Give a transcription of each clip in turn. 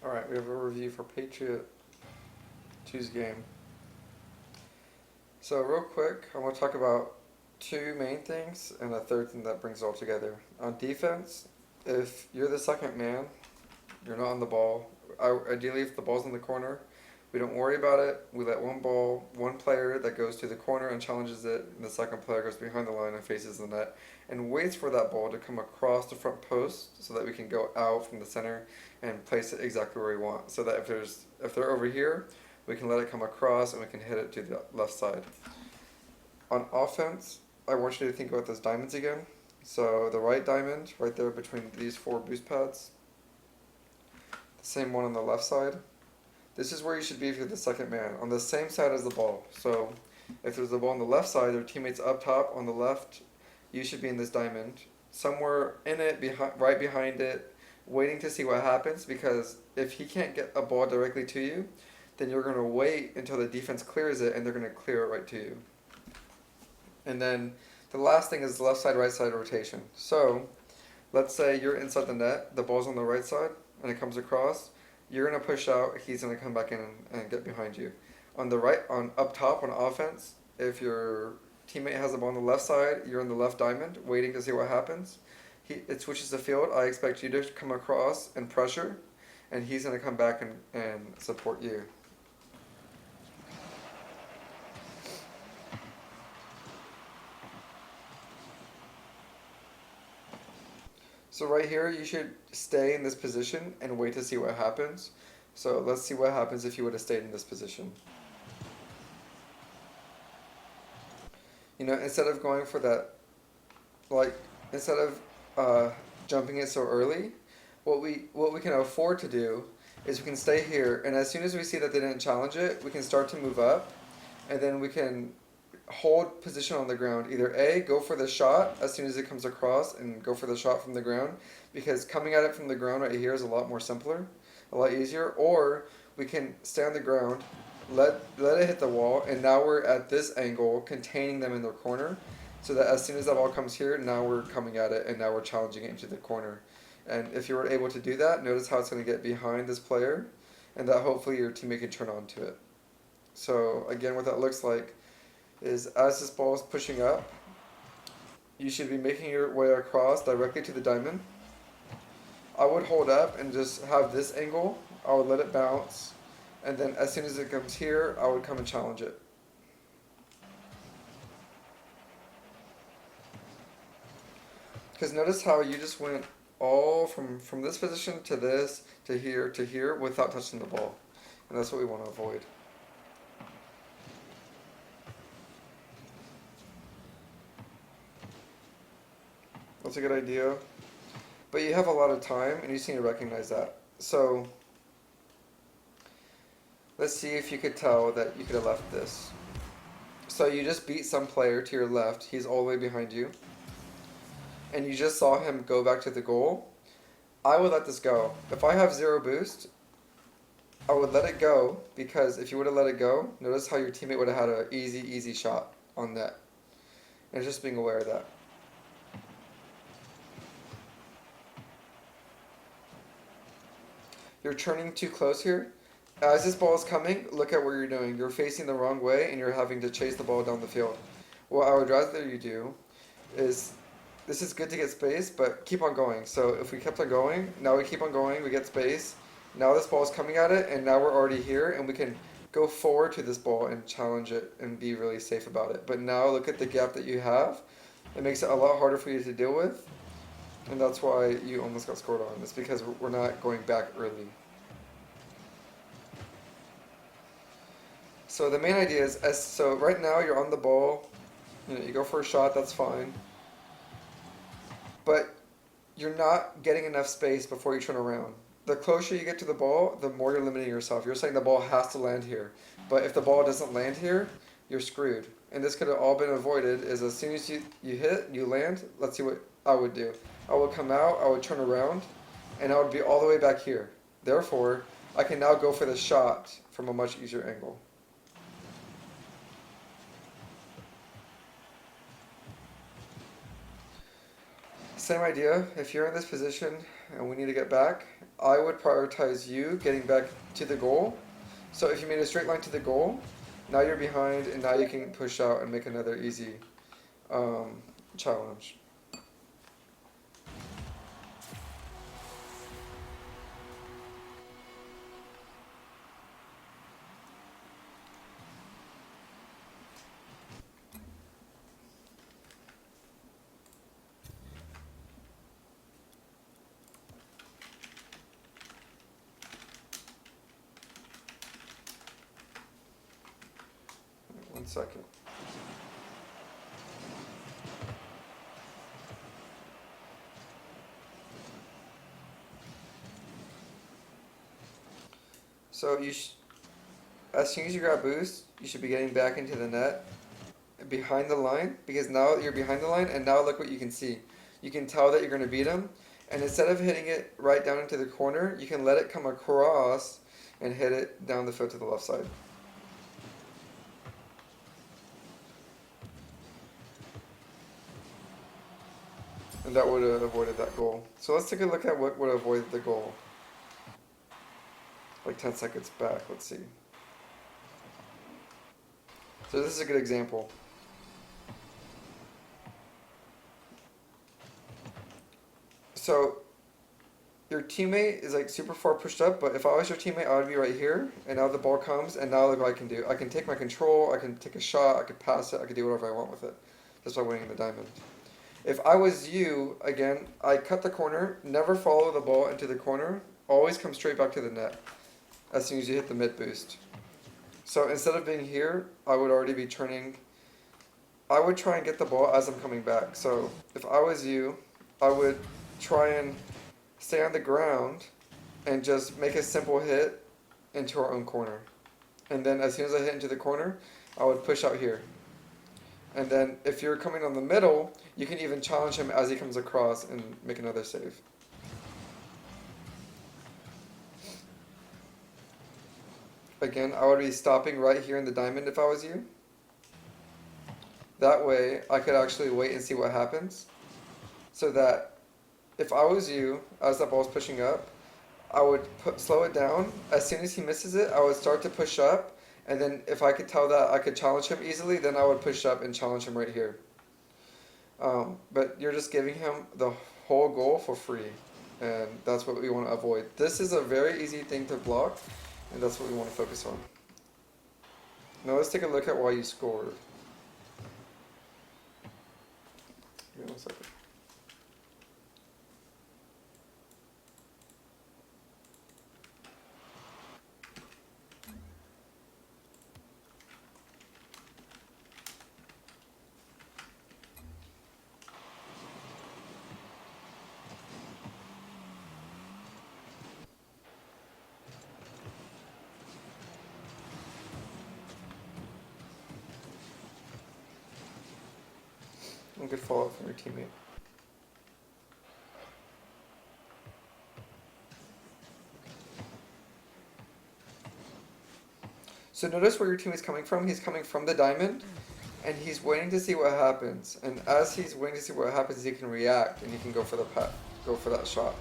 Alright, we have a review for Patriot 2's game. So real quick, I want to talk about two main things and a third thing that brings it all together. On defense, if you're the second man, you're not on the ball. Ideally, if the ball's in the corner, we don't worry about it. We let one player that goes to the corner and challenges it, and the second player goes behind the line and faces the net and waits for that ball to come across the front post so that we can go out from the center and place it exactly where we want. So that if they're over here, we can let it come across and we can hit it to the left side. On offense, I want you to think about those diamonds again. So the right diamond, right there between these four boost pads. The same one on the left side. This is where you should be if you're the second man, on the same side as the ball. So if there's a ball on the left side, their teammates up top on the left, you should be in this diamond. Somewhere in it, right behind it, waiting to see what happens, because if he can't get a ball directly to you, then you're going to wait until the defense clears it and they're going to clear it right to you. And then the last thing is left side, right side rotation. So let's say you're inside the net, the ball's on the right side, and it comes across. You're going to push out, he's going to come back in and get behind you. On the right, up top on offense, if your teammate has the ball on the left side, you're in the left diamond, waiting to see what happens. It switches the field. I expect you to come across and pressure, and he's going to come back and support you. So right here, you should stay in this position and wait to see what happens. So let's see what happens if you would have stayed in this position. You know, instead of going for that, instead of jumping it so early, what we can afford to do is we can stay here, and as soon as we see that they didn't challenge it, we can start to move up, and then we can hold position on the ground. Either A, go for the shot as soon as it comes across and go for the shot from the ground, because coming at it from the ground right here is a lot more simpler, a lot easier. Or we can stay on the ground, let it hit the wall, and now we're at this angle containing them in their corner, so that as soon as that ball comes here, now we're coming at it and now we're challenging it into the corner. And if you were able to do that, notice how it's going to get behind this player, and that hopefully your teammate can turn on to it. So again, what that looks like is as this ball is pushing up, you should be making your way across directly to the diamond. I would hold up and just have this angle. I would let it bounce, and then as soon as it comes here, I would come and challenge it. Because notice how you just went all from this position to this, to here, without touching the ball. And that's what we want to avoid. That's a good idea. But you have a lot of time, and you just need to recognize that. So let's see if you could tell that you could have left this. So you just beat some player to your left. He's all the way behind you. And you just saw him go back to the goal. I would let this go. If I have 0 boost, I would let it go, because if you would have let it go, notice how your teammate would have had an easy shot on net. And just being aware of that. You're turning too close here. As this ball is coming, look at what you're doing. You're facing the wrong way and you're having to chase the ball down the field. What I would rather you do is, this is good to get space, but keep on going. So if we kept on going, now we keep on going, we get space. Now this ball is coming at it, and now we're already here, and we can go forward to this ball and challenge it and be really safe about it. But now look at the gap that you have. It makes it a lot harder for you to deal with. And that's why you almost got scored on. It's because we're not going back early. So the main idea is, so right now you're on the ball. You go for a shot, that's fine. But you're not getting enough space before you turn around. The closer you get to the ball, the more you're limiting yourself. You're saying the ball has to land here. But if the ball doesn't land here, you're screwed. And this could have all been avoided, is as soon as you hit, you land. Let's see what I would do. I would come out, I would turn around, and I would be all the way back here. Therefore, I can now go for the shot from a much easier angle. Same idea. If you're in this position, and we need to get back, I would prioritize you getting back to the goal. So if you made a straight line to the goal, now you're behind, and now you can push out and make another easy challenge. One second. So as soon as you grab boost, you should be getting back into the net behind the line, because now you're behind the line, and now look what you can see. You can tell that you're going to beat him, and instead of hitting it right down into the corner, you can let it come across and hit it down the field to the left side. And that would have avoided that goal. So let's take a look at what would have avoided the goal. Like 10 seconds back, let's see. So this is a good example. So your teammate is like super far pushed up, but if I was your teammate, I would be right here, and now the ball comes, and now look what I can do. I can take my control, I can take a shot, I could pass it, I could do whatever I want with it. That's why I'm winning the diamond. If I was you, again, I cut the corner, never follow the ball into the corner, always come straight back to the net as soon as you hit the mid boost. So instead of being here, I would already be turning. I would try and get the ball as I'm coming back. So if I was you, I would try and stay on the ground and just make a simple hit into our own corner. And then as soon as I hit into the corner, I would push out here. And then if you're coming on the middle, you can even challenge him as he comes across and make another save. Again, I would be stopping right here in the diamond if I was you. That way, I could actually wait and see what happens. So that if I was you, as that ball's pushing up, I would slow it down. As soon as he misses it, I would start to push up. And then if I could tell that I could challenge him easily, then I would push up and challenge him right here. But you're just giving him the whole goal for free. And that's what we want to avoid. This is a very easy thing to block, and that's what we want to focus on. Now let's take a look at why you scored. Give me 1 second. A good follow-up from your teammate. So notice where your teammate's coming from. He's coming from the diamond, and he's waiting to see what happens. And as he's waiting to see what happens, he can react, and he can go for that shot.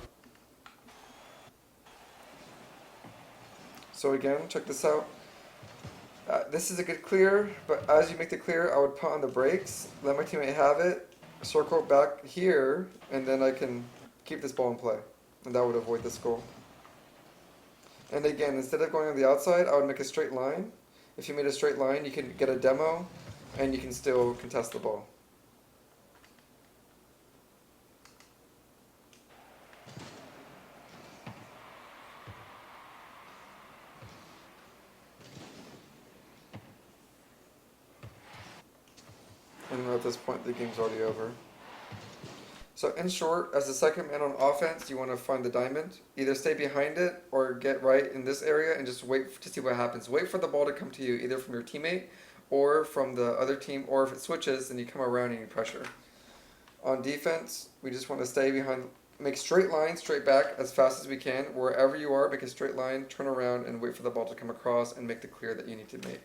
So again, check this out. This is a good clear, but as you make the clear, I would put on the brakes, let my teammate have it, circle back here, and then I can keep this ball in play. And that would avoid this goal. And again, instead of going on the outside, I would make a straight line. If you made a straight line, you can get a demo, and you can still contest the ball. And at this point, the game's already over. So in short, as the second man on offense, you want to find the diamond. Either stay behind it or get right in this area and just wait to see what happens. Wait for the ball to come to you, either from your teammate or from the other team, or if it switches, then you come around and you pressure. On defense, we just want to stay behind, make straight lines, straight back as fast as we can. Wherever you are, make a straight line, turn around, and wait for the ball to come across and make the clear that you need to make.